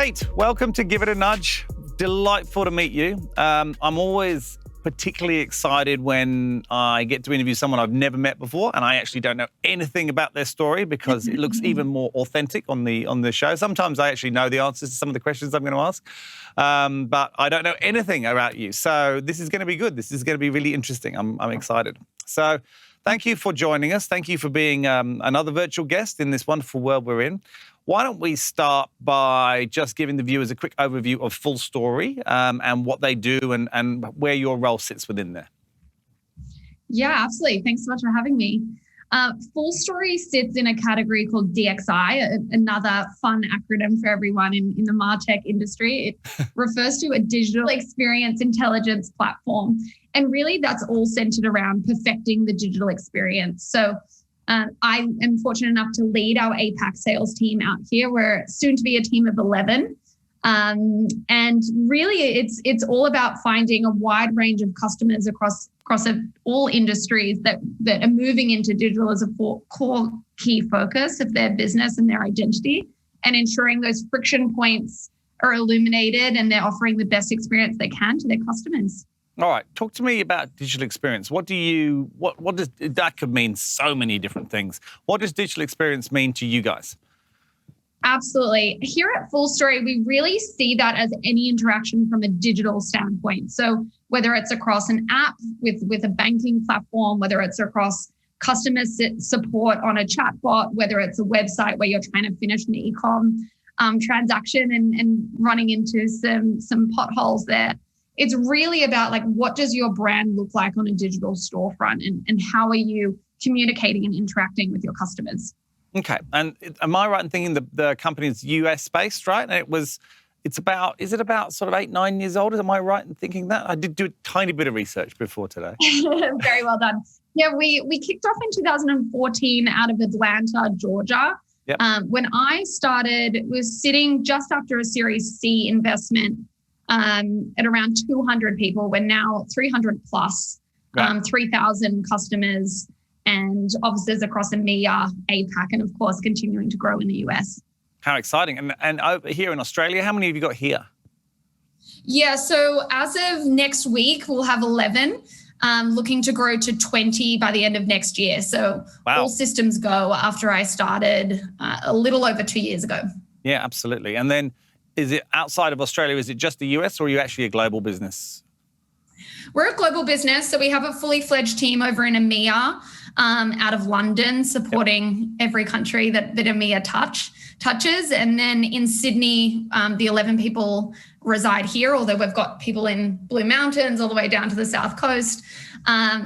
Kate, welcome to Give It a Nudge. Delightful to meet you. I'm always particularly excited when I get to interview someone I've never met before and I actually don't know anything about their story because it looks even more authentic on the show. Sometimes I actually know the answers to some of the questions I'm going to ask, but I don't know anything about you. So this is going to be good. This is going to be really interesting. I'm excited. So thank you for joining us. Thank you for being another virtual guest in this wonderful world we're in. Why don't we start by just giving the viewers a quick overview of FullStory and what they do and where your role sits within there? Yeah, absolutely. Thanks so much for having me. FullStory sits in a category called DXI, another fun acronym for everyone in the MarTech industry. It refers to a digital experience intelligence platform. And really that's all centered around perfecting the digital experience. So I am fortunate enough to lead our APAC sales team out here. We're soon to be a team of 11. And really it's all about finding a wide range of customers across all industries that are moving into digital as a core key focus of their business and their identity, and ensuring those friction points are illuminated and they're offering the best experience they can to their customers. All right, talk to me about digital experience. What does that could mean so many different things. What does digital experience mean to you guys? Absolutely. Here at FullStory, we really see that as any interaction from a digital standpoint. So whether it's across an app with a banking platform, whether it's across customer support on a chatbot, whether it's a website where you're trying to finish an e-com transaction and running into some potholes there. It's really about like, what does your brand look like on a digital storefront and how are you communicating and interacting with your customers? Okay. And am I right in thinking the company is US based, right? And is it about sort of 8-9 years old? Am I right in thinking that? I did do a tiny bit of research before today. Very well done. Yeah, we kicked off in 2014 out of Atlanta, Georgia. Yep. When I started, it was sitting just after a Series C investment at around 200 people. We're now 300 plus, right. 3,000 customers and offices across EMEA, APAC, and of course, continuing to grow in the US. How exciting. And over here in Australia, how many have you got here? Yeah, so as of next week, we'll have 11, looking to grow to 20 by the end of next year. So wow. All systems go after I started a little over 2 years ago. Yeah, absolutely. And then is it outside of Australia, is it just the US or are you actually a global business? We're a global business. So we have a fully fledged team over in EMEA out of London, supporting every country that EMEA touches. And then in Sydney, the 11 people reside here, although we've got people in Blue Mountains all the way down to the South Coast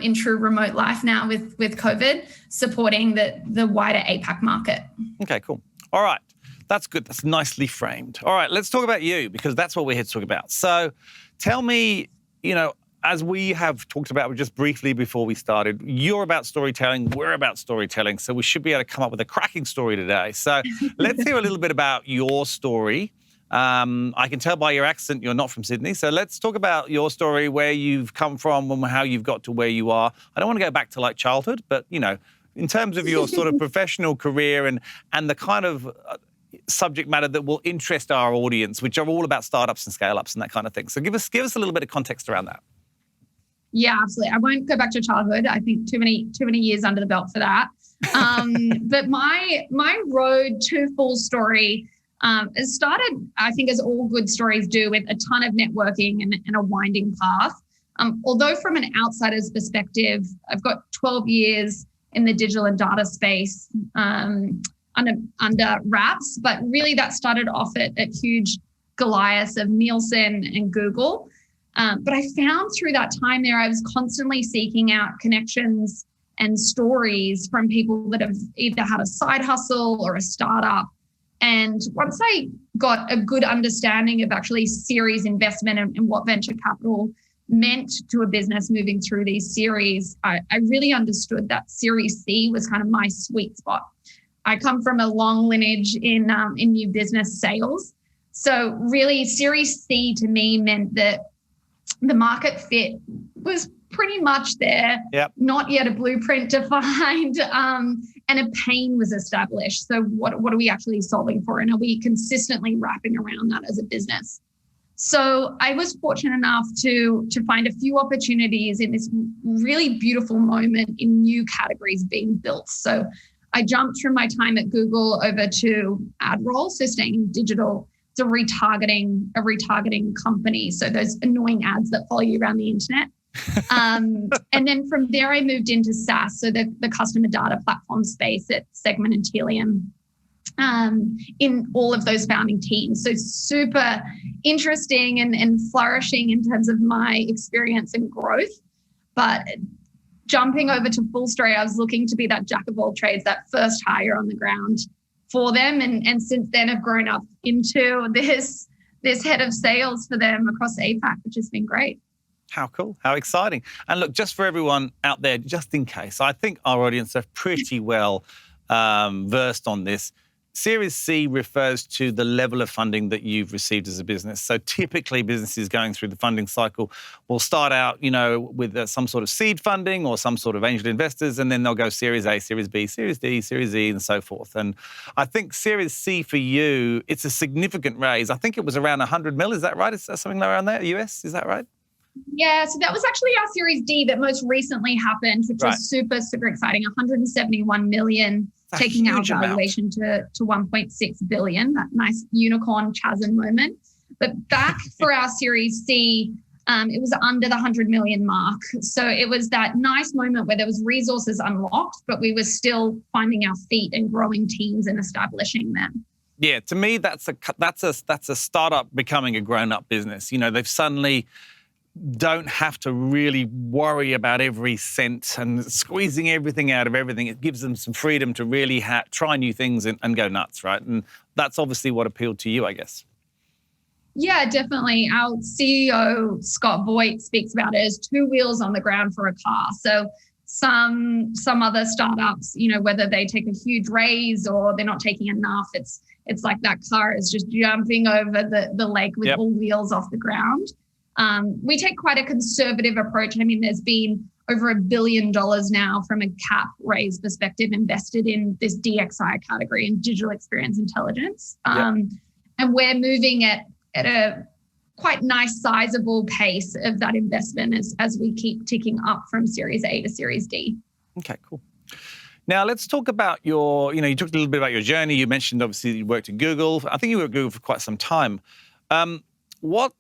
in true remote life now with COVID, supporting the wider APAC market. Okay, cool. All right. That's good. That's nicely framed. All right, let's talk about you because that's what we're here to talk about. So tell me, as we have talked about just briefly before we started, you're about storytelling, we're about storytelling, so we should be able to come up with a cracking story today. So let's hear a little bit about your story. I can tell by your accent you're not from Sydney, so let's talk about your story, where you've come from and how you've got to where you are. I don't want to go back to like childhood, but, in terms of your sort of professional career and the kind of subject matter that will interest our audience, which are all about startups and scale-ups and that kind of thing. So give us a little bit of context around that. Yeah, absolutely. I won't go back to childhood. I think too many years under the belt for that. But my road to FullStory has started, I think, as all good stories do, with a ton of networking and a winding path. Although from an outsider's perspective, I've got 12 years in the digital and data space under wraps, but really that started off at huge Goliaths of Nielsen and Google. But I found through that time there, I was constantly seeking out connections and stories from people that have either had a side hustle or a startup. And once I got a good understanding of actually series investment and what venture capital meant to a business moving through these series, I really understood that Series C was kind of my sweet spot. I come from a long lineage in new business sales. So really Series C to me meant that the market fit was pretty much there. Yep. Not yet a blueprint defined, and a pain was established. So what are we actually solving for? And are we consistently wrapping around that as a business? So I was fortunate enough to find a few opportunities in this really beautiful moment in new categories being built. So I jumped from my time at Google over to AdRoll, so staying in digital. It's a retargeting company. So those annoying ads that follow you around the internet. And then from there, I moved into SaaS, so the customer data platform space at Segment and Telium. In all of those founding teams. So super interesting and flourishing in terms of my experience and growth. But jumping over to FullStory, I was looking to be that jack of all trades, that first hire on the ground for them. And since then I've grown up into this head of sales for them across APAC, which has been great. How cool. How exciting. And look, just for everyone out there, just in case, I think our audience are pretty well versed on this. Series C refers to the level of funding that you've received as a business. So typically businesses going through the funding cycle will start out, with some sort of seed funding or some sort of angel investors, and then they'll go Series A, Series B, Series D, Series E, and so forth. And I think Series C for you, it's a significant raise. I think it was around 100 mil. Is that right? Is that something around there, US? Is that right? Yeah, so that was actually our Series D that most recently happened, which was super, super exciting. 171 million. Taking our valuation to 1.6 billion, that nice unicorn chasm moment. But back for our Series C, it was under the 100 million mark. So it was that nice moment where there was resources unlocked, but we were still finding our feet and growing teams and establishing them. Yeah, to me, that's a startup becoming a grown-up business. They've suddenly don't have to really worry about every cent and squeezing everything out of everything. It gives them some freedom to really try new things and go nuts, right? And that's obviously what appealed to you, I guess. Yeah, definitely. Our CEO, Scott Voigt, speaks about it as two wheels on the ground for a car. So some other startups, whether they take a huge raise or they're not taking enough, it's like that car is just jumping over the lake with all wheels off the ground. We take quite a conservative approach. I mean, there's been over $1 billion now from a cap raise perspective invested in this DXI category in digital experience intelligence. And we're moving at a quite nice, sizable pace of that investment as we keep ticking up from Series A to Series D. Okay, cool. Now, let's talk about you talked a little bit about your journey. You mentioned, obviously, you worked at Google. I think you were at Google for quite some time. What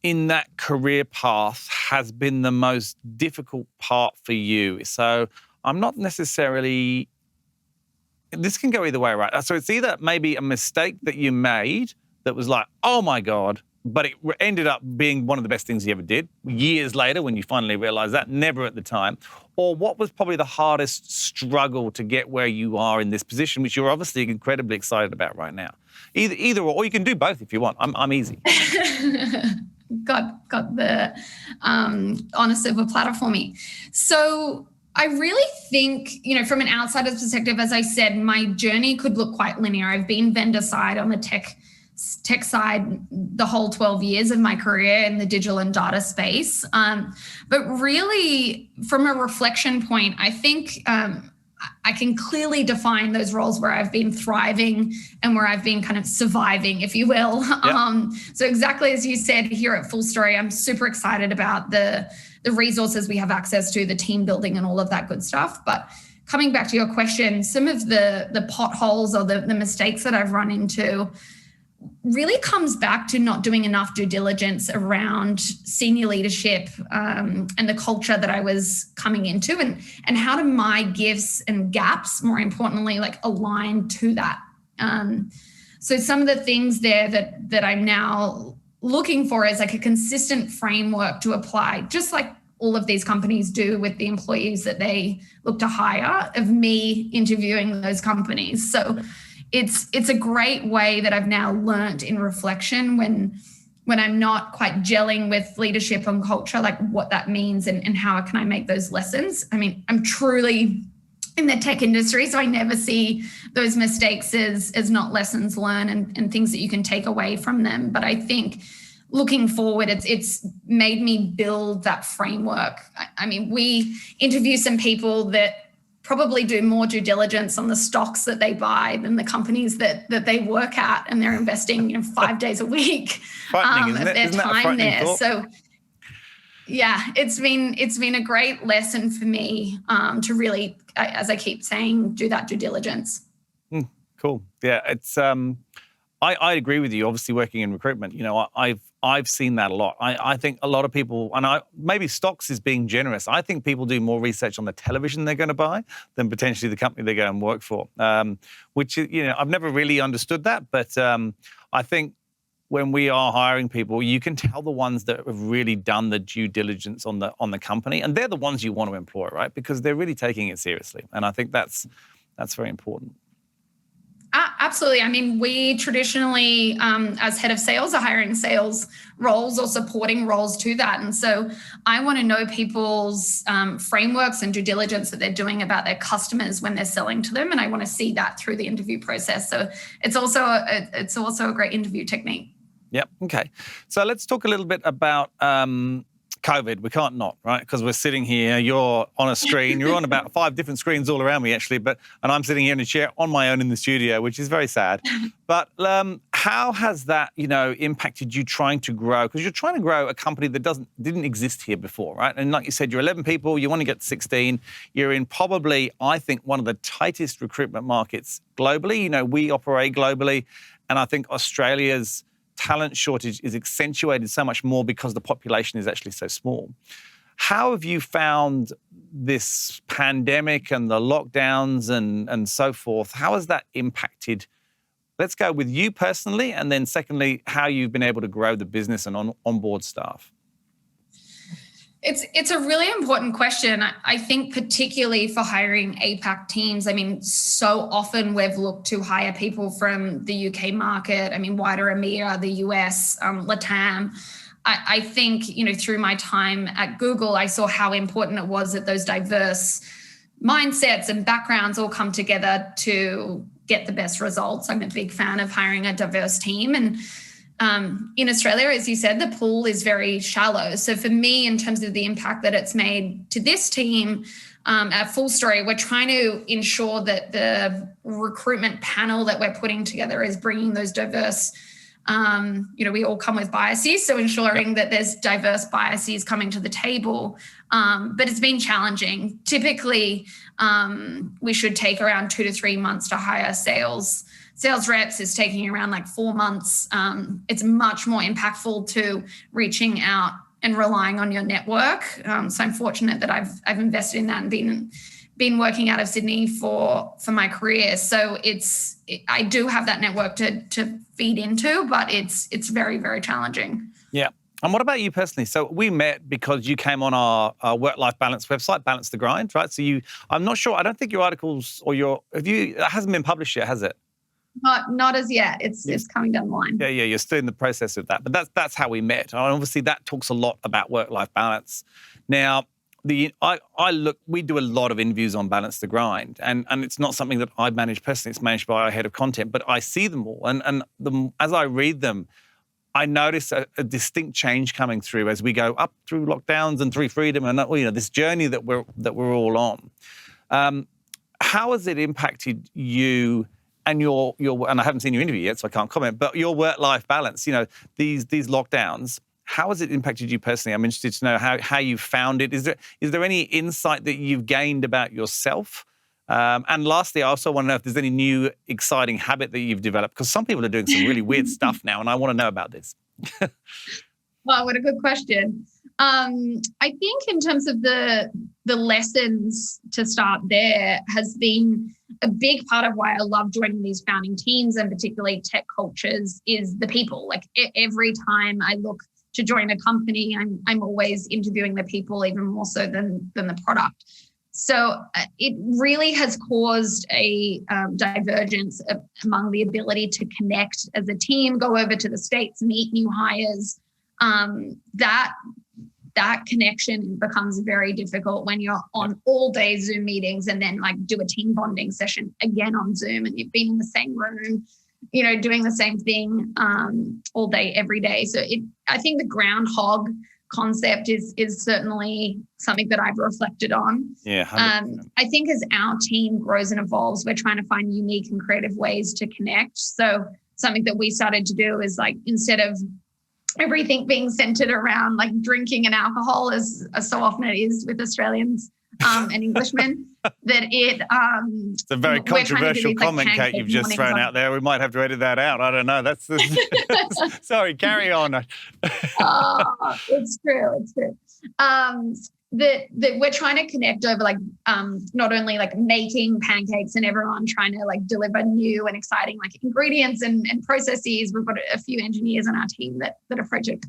in that career path has been the most difficult part for you? So I'm not necessarily, this can go either way, right? So it's either maybe a mistake that you made that was like, oh my God, but it ended up being one of the best things you ever did years later when you finally realized that, never at the time. Or what was probably the hardest struggle to get where you are in this position, which you're obviously incredibly excited about right now? Either or you can do both if you want. I'm easy. Got the on a silver platter for me. So I really think, from an outsider's perspective, as I said, my journey could look quite linear. I've been vendor side on the tech side the whole 12 years of my career in the digital and data space. But really, from a reflection point, I think I can clearly define those roles where I've been thriving and where I've been kind of surviving, if you will. Yep. So exactly as you said here at FullStory, I'm super excited about the resources we have access to, the team building and all of that good stuff. But coming back to your question, some of the potholes or the mistakes that I've run into really comes back to not doing enough due diligence around senior leadership and the culture that I was coming into and how do my gifts and gaps, more importantly, align to that. So some of the things there that I'm now looking for is a consistent framework to apply, just like all of these companies do with the employees that they look to hire, of me interviewing those companies. So it's a great way that I've now learned in reflection when I'm not quite gelling with leadership and culture, what that means and how can I make those lessons. I mean, I'm truly in the tech industry, so I never see those mistakes as not lessons learned and things that you can take away from them. But I think looking forward, it's made me build that framework. I mean, we interview some people that probably do more due diligence on the stocks that they buy than the companies that they work at, and they're investing 5 days a week of their time there. Thought? So yeah, it's been a great lesson for me to really, as I keep saying, do that due diligence. Cool. Yeah, it's I agree with you. Obviously, working in recruitment, I've seen that a lot. I think a lot of people, and maybe stocks is being generous. I think people do more research on the television they're going to buy than potentially the company they go and work for. Which I've never really understood that, but I think when we are hiring people, you can tell the ones that have really done the due diligence on the company, and they're the ones you want to employ, right? Because they're really taking it seriously, and I think that's very important. Absolutely. I mean, we traditionally, as head of sales, are hiring sales roles or supporting roles to that. And so I want to know people's frameworks and due diligence that they're doing about their customers when they're selling to them. And I want to see that through the interview process. So it's also a great interview technique. Yep. Okay. So let's talk a little bit about COVID. We can't not, right? Because we're sitting here, you're on a screen, you're on about 5 different screens all around me actually, and I'm sitting here in a chair on my own in the studio, which is very sad. But how has that, impacted you trying to grow? Because you're trying to grow a company that didn't exist here before, right? And like you said, you're 11 people, you want to get to 16. You're in probably, I think, one of the tightest recruitment markets globally. We operate globally, and I think Australia's talent shortage is accentuated so much more because the population is actually so small. How have you found this pandemic and the lockdowns and so forth? How has that impacted? Let's go with you personally, and then secondly, how you've been able to grow the business and onboard staff. It's a really important question. I think particularly for hiring APAC teams, I mean, so often we've looked to hire people from the UK market, wider EMEA, the US, LATAM. I think, through my time at Google, I saw how important it was that those diverse mindsets and backgrounds all come together to get the best results. I'm a big fan of hiring a diverse team. And in Australia, as you said, the pool is very shallow. So for me, in terms of the impact that it's made to this team at FullStory, we're trying to ensure that the recruitment panel that we're putting together is bringing those diverse, we all come with biases, so ensuring that there's diverse biases coming to the table. But it's been challenging. Typically, we should take around 2 to 3 months to hire sales reps. Is taking around 4 months. It's much more impactful to reaching out and relying on your network. So I'm fortunate that I've invested in that and been working out of Sydney for my career. So I do have that network to feed into, but it's very, very challenging. Yeah. And what about you personally? So we met because you came on our work-life balance website, Balance the Grind, right? So I'm not sure, I don't think your articles it hasn't been published yet, has it? Not as yet. It's coming down the line. Yeah, you're still in the process of that. But that's how we met. And obviously that talks a lot about work-life balance. Now, we do a lot of interviews on Balance the Grind, and it's not something that I manage personally. It's managed by our head of content, but I see them all, and as I read them, I notice a distinct change coming through as we go up through lockdowns and through freedom, and this journey that we're all on. How has it impacted you and your and I haven't seen your interview yet, so I can't comment, but your work-life balance? These lockdowns. How has it impacted you personally? I'm interested to know how you found it. Is there any insight that you've gained about yourself? And lastly, I also want to know if there's any new exciting habit that you've developed, because some people are doing some really weird stuff now, and I want to know about this. Well, what a good question. I think in terms of the lessons to start there has been a big part of why I love joining these founding teams, and particularly tech cultures, is the people. Every time I look to join a company, I'm always interviewing the people even more so than the product. So it really has caused a divergence among the ability to connect as a team, go over to the States, meet new hires. That connection becomes very difficult when you're on all day Zoom meetings and then do a team bonding session again on Zoom, and you've been in the same room doing the same thing all day, every day. So I think the groundhog concept is certainly something that I've reflected on. Yeah, 100%. I think as our team grows and evolves, we're trying to find unique and creative ways to connect. So something that we started to do is like, instead of everything being centered around like drinking and alcohol, as so often it is with Australians and Englishmen, that it's a very controversial comment, Kate, you've just thrown out there. We might have to edit that out. I don't know. That's sorry, carry on. It's true. That we're trying to connect over like not only like making pancakes and everyone trying to like deliver new and exciting like ingredients and processes. We've got a few engineers on our team that approach it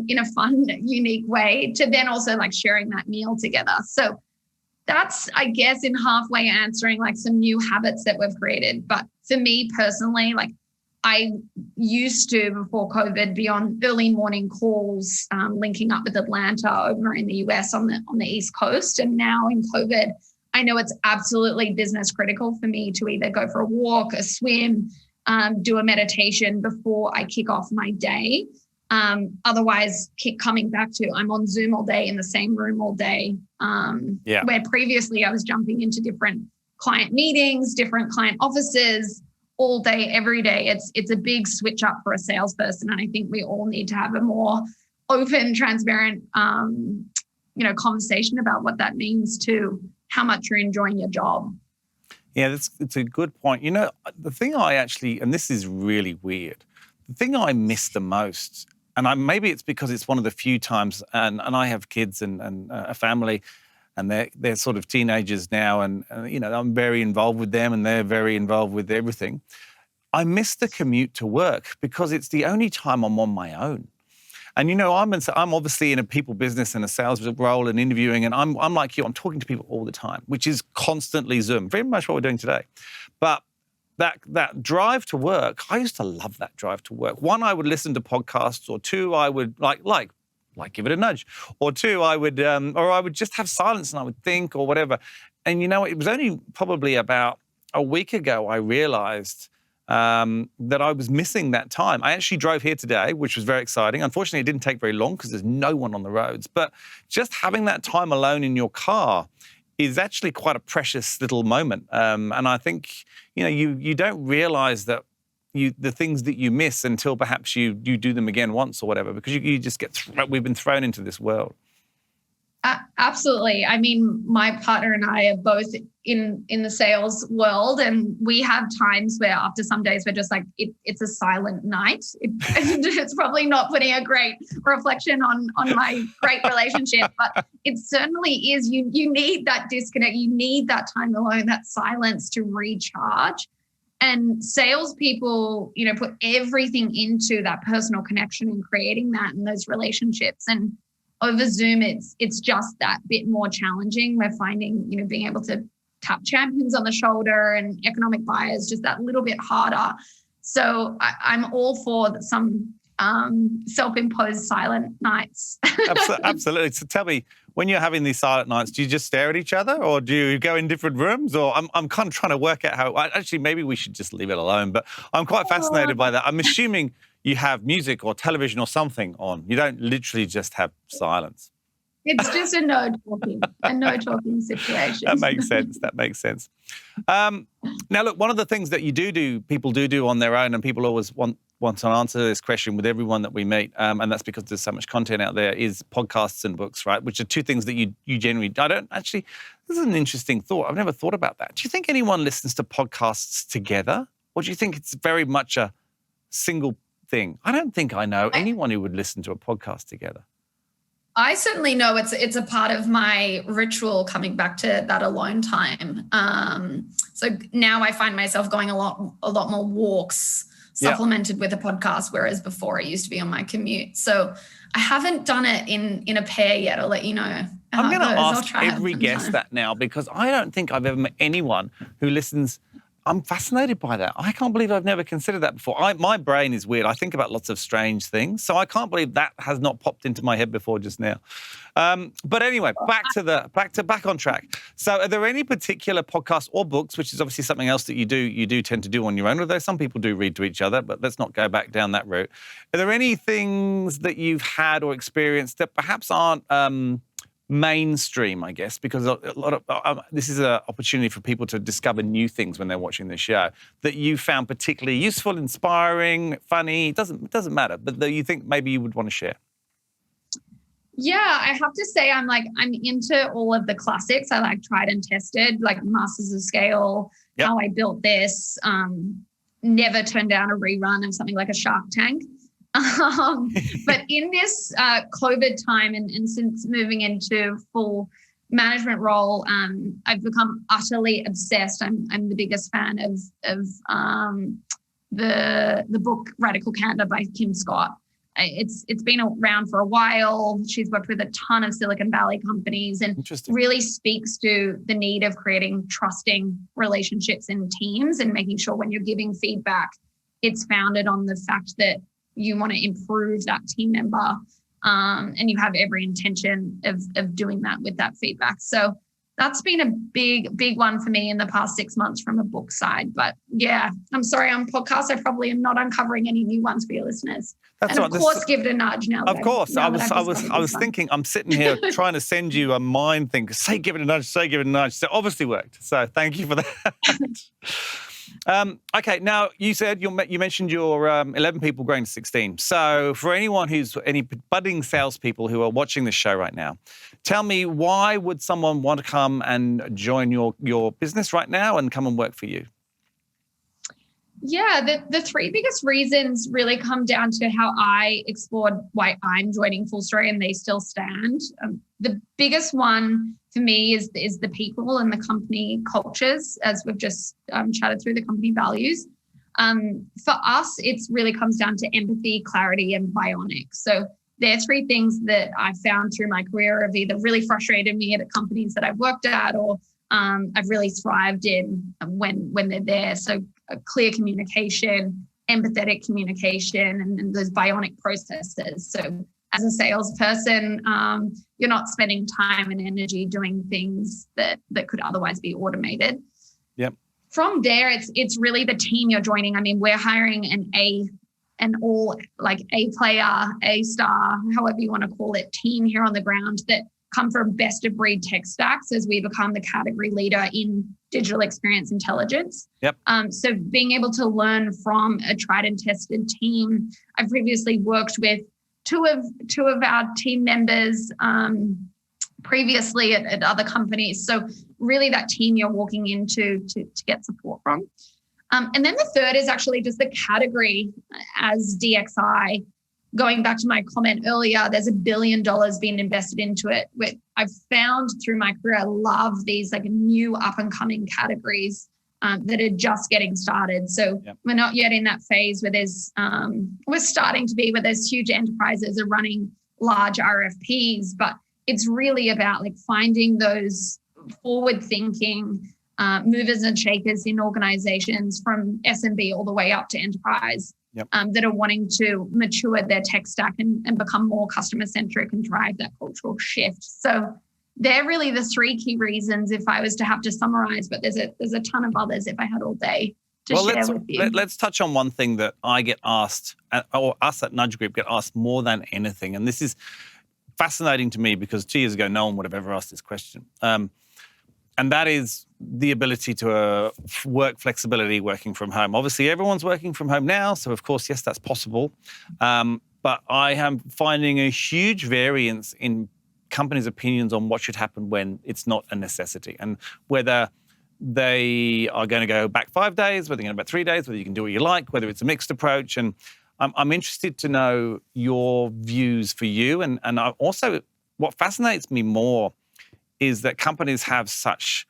in a fun, unique way, to then also like sharing that meal together. So that's, I guess, in halfway answering like some new habits that we've created. But for me personally, like I used to, before COVID, be on early morning calls, linking up with Atlanta over in the US on the East Coast. And now in COVID, I know it's absolutely business critical for me to either go for a walk, a swim, do a meditation before I kick off my day. Otherwise, keep coming back to I'm on Zoom all day in the same room all day. Where previously I was jumping into different client meetings, different client offices all day, every day. It's a big switch up for a salesperson. And I think we all need to have a more open, transparent, conversation about what that means to how much you're enjoying your job. Yeah, it's a good point. The thing and this is really weird, the thing I miss the most, and maybe it's because it's one of the few times, and I have kids and a family, and they're sort of teenagers now, and I'm very involved with them, and they're very involved with everything. I miss the commute to work because it's the only time I'm on my own. And I'm obviously in a people business and a sales role and interviewing, and I'm like you, I'm talking to people all the time, which is constantly Zoom, very much what we're doing today. But that drive to work, I used to love that drive to work. One, I would listen to podcasts, or two, I would like give it a nudge, or two, I would just have silence and I would think or whatever. And it was only probably about a week ago I realized that I was missing that time. I actually drove here today, which was very exciting. Unfortunately, it didn't take very long because there's no one on the roads. But just having that time alone in your car is actually quite a precious little moment. And I think, you don't realize that the things that you miss until perhaps you do them again once or whatever, because you just we've been thrown into this world. Absolutely. I mean, my partner and I are both in the sales world, and we have times where after some days we're just like, it's a silent night. It's probably not putting a great reflection on my great relationship, but it certainly is. You need that disconnect. You need that time alone, that silence to recharge. And salespeople, put everything into that personal connection and creating that and those relationships. And over Zoom, it's just that bit more challenging. We're finding, being able to tap champions on the shoulder and economic buyers just that little bit harder. So I'm all for some self-imposed silent nights. Absolutely. So tell me, when you're having these silent nights, do you just stare at each other, or do you go in different rooms? Or I'm kind of trying to work out how. Actually, maybe we should just leave it alone. But I'm quite fascinated by that. I'm assuming you have music or television or something on. You don't literally just have silence. It's just a no talking situation. That makes sense. Now, look, one of the things that people do on their own, and people always want to answer this question with everyone that we meet, and that's because there's so much content out there, is podcasts and books, right? Which are two things that you generally, this is an interesting thought. I've never thought about that. Do you think anyone listens to podcasts together? Or do you think it's very much a single thing? I don't think I know anyone who would listen to a podcast together. I certainly know it's a part of my ritual coming back to that alone time. So now I find myself going a lot more walks supplemented with a podcast, whereas before it used to be on my commute. So I haven't done it in a pair yet. I'll let you know. I'm going to ask every guest that now, because I don't think I've ever met anyone who listens. I'm fascinated by that. I can't believe I've never considered that before. My brain is weird. I think about lots of strange things. So I can't believe that has not popped into my head before just now. But anyway, back on track. So are there any particular podcasts or books, which is obviously something else that you do tend to do on your own, although some people do read to each other, but let's not go back down that route. Are there any things that you've had or experienced that perhaps aren't mainstream, I guess, because a lot of this is an opportunity for people to discover new things when they're watching the show that you found particularly useful, inspiring, funny? It doesn't matter, but that you think maybe you would want to share. Yeah, I have to say I'm into all of the classics. I like tried and tested, like Masters of Scale, How I Built This, never turned down a rerun of something like a Shark Tank. But in this COVID time and since moving into full management role, I've become utterly obsessed. I'm the biggest fan of the book Radical Candor by Kim Scott. It's been around for a while. She's worked with a ton of Silicon Valley companies and really speaks to the need of creating trusting relationships in teams and making sure when you're giving feedback, it's founded on the fact that you want to improve that team member, and you have every intention of doing that with that feedback. So that's been a big one for me in the past 6 months from a book side. But yeah, I'm sorry, on podcasts, I probably am not uncovering any new ones for your listeners. That's and right. Of course, give it a nudge now. Of course, I was thinking, I'm sitting here trying to send you a mind thing. Say, give it a nudge. Say, give it a nudge. So it obviously worked. So thank you for that. Okay, now you said you mentioned your 11 people growing to 16. So for any budding salespeople who are watching this show right now, tell me, why would someone want to come and join your business right now and come and work for you? Yeah, the three biggest reasons really come down to how I explored why I'm joining FullStory and they still stand. The biggest one for me is the people and the company cultures, as we've just chatted through the company values. For us, it really comes down to empathy, clarity, and bionic. So there are three things that I found through my career have either really frustrated me at companies that I've worked at or I've really thrived in when they're there. So clear communication, empathetic communication, and those bionic processes. So as a salesperson, you're not spending time and energy doing things that could otherwise be automated. Yep. From there, it's really the team you're joining. I mean, we're hiring an all like A player, A star, however you want to call it, team here on the ground that come from best of breed tech stacks as we become the category leader in digital experience intelligence. Yep. So being able to learn from a tried and tested team. I've previously worked with two of our team members previously at other companies. So really that team you're walking into to get support from. And then the third is actually just the category as DXI. Going back to my comment earlier, there's $1 billion being invested into it. I've found through my career, I love these like new up and coming categories that are just getting started. So We're not yet in that phase where we're starting to be where there's huge enterprises are running large RFPs, but it's really about like finding those forward thinking movers and shakers in organizations from SMB all the way up to enterprise. That are wanting to mature their tech stack and become more customer centric and drive that cultural shift. So they're really the three key reasons if I was to have to summarize, but there's a ton of others if I had all day to share with you. Let's touch on one thing that I get asked, or us at Nudge Group get asked more than anything. And this is fascinating to me because 2 years ago, no one would have ever asked this question. And that is the ability to work flexibility working from home. Obviously, everyone's working from home now. So, of course, yes, that's possible. But I am finding a huge variance in companies' opinions on what should happen when it's not a necessity and whether they are going to go back 5 days, whether they're going to go back 3 days, whether you can do what you like, whether it's a mixed approach. And I'm interested to know your views for you. And I also, what fascinates me more is that companies have such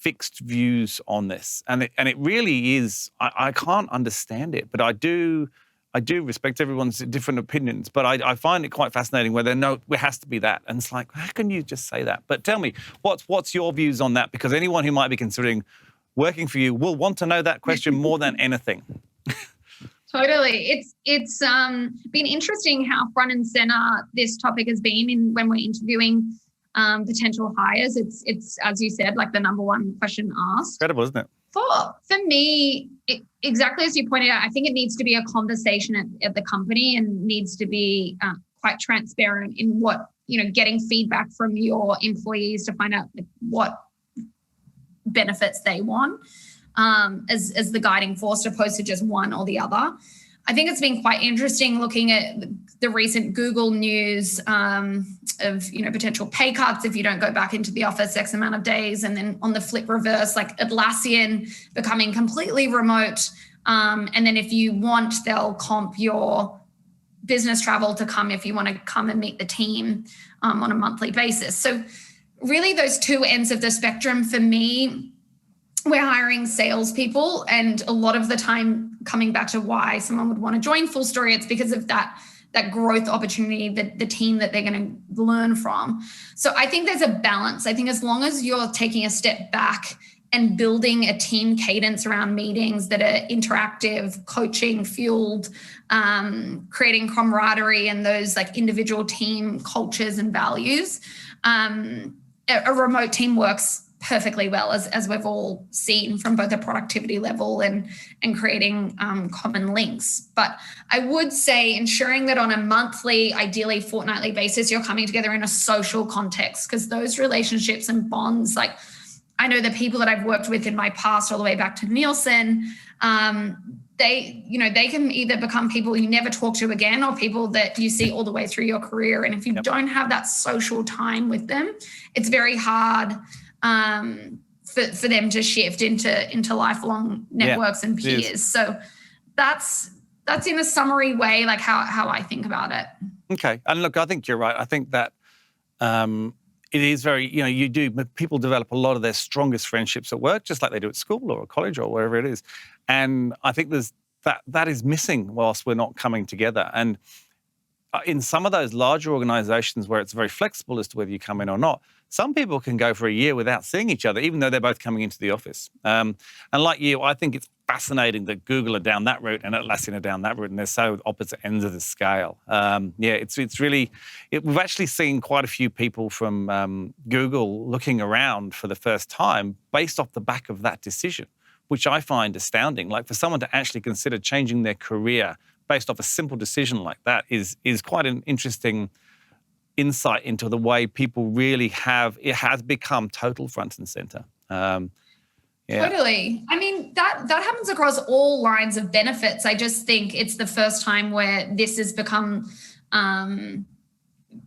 fixed views on this. And it really is, I can't understand it, but I do respect everyone's different opinions, but I find it quite fascinating where there has to be that. And it's like, how can you just say that? But tell me, what's your views on that? Because anyone who might be considering working for you will want to know that question more than anything. Totally. It's been interesting how front and center this topic has been when we're interviewing potential hires. It's as you said, like the number one question asked. Incredible, isn't it? For me, exactly as you pointed out, I think it needs to be a conversation at the company and needs to be quite transparent in what, getting feedback from your employees to find out what benefits they want. As the guiding force, opposed to just one or the other. I think it's been quite interesting looking at the recent Google news of potential pay cuts if you don't go back into the office X amount of days, and then on the flip reverse, like Atlassian becoming completely remote, and then if you want, they'll comp your business travel to come if you want to come and meet the team on a monthly basis. So really, those two ends of the spectrum for me. We're hiring salespeople, and a lot of the time, coming back to why someone would want to join FullStory, it's because of that growth opportunity, the team that they're going to learn from. So I think there's a balance. I think as long as you're taking a step back and building a team cadence around meetings that are interactive, coaching fueled, creating camaraderie and those like individual team cultures and values, a remote team works perfectly well, as we've all seen from both a productivity level and creating common links. But I would say ensuring that on a monthly, ideally fortnightly basis, you're coming together in a social context, because those relationships and bonds, like I know the people that I've worked with in my past all the way back to Nielsen, they can either become people you never talk to again or people that you see all the way through your career. And if you don't have that social time with them, it's very hard for them to shift into lifelong networks and peers. So that's in a summary way, like how I think about it. Okay. And look, I think you're right. I think that it is very, people develop a lot of their strongest friendships at work, just like they do at school or at college or wherever it is. And I think that is missing whilst we're not coming together. And in some of those larger organizations where it's very flexible as to whether you come in or not, some people can go for a year without seeing each other, even though they're both coming into the office. And like you, I think it's fascinating that Google are down that route and Atlassian are down that route, and they're so opposite ends of the scale. It's really, we've actually seen quite a few people from Google looking around for the first time based off the back of that decision, which I find astounding. Like for someone to actually consider changing their career based off a simple decision like that is quite an interesting insight into the way people really it has become total front and center. Totally. I mean, that happens across all lines of benefits. I just think it's the first time where this has become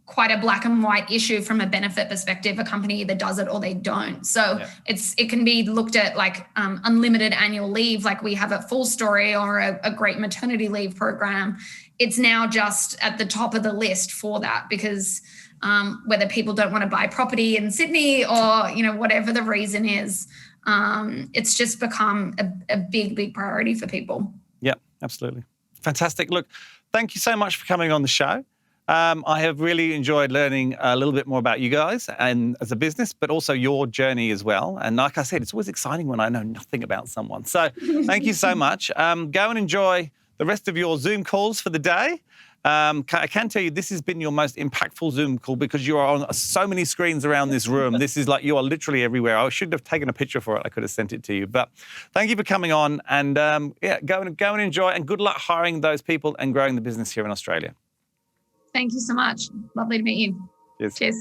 quite a black and white issue from a benefit perspective. A company either does it or they don't. So it can be looked at like unlimited annual leave, like we have at FullStory, or a great maternity leave program. It's now just at the top of the list for that, because whether people don't want to buy property in Sydney or, whatever the reason is, it's just become a big priority for people. Yeah, absolutely. Fantastic. Look, thank you so much for coming on the show. I have really enjoyed learning a little bit more about you guys and as a business, but also your journey as well. And like I said, it's always exciting when I know nothing about someone. So thank you so much. Go and enjoy the rest of your Zoom calls for the day. I can tell you this has been your most impactful Zoom call because you are on so many screens around this room. This is like you are literally everywhere. I should have taken a picture for it. I could have sent it to you. But thank you for coming on, and go and enjoy, and good luck hiring those people and growing the business here in Australia. Thank you so much. Lovely to meet you. Cheers. Cheers.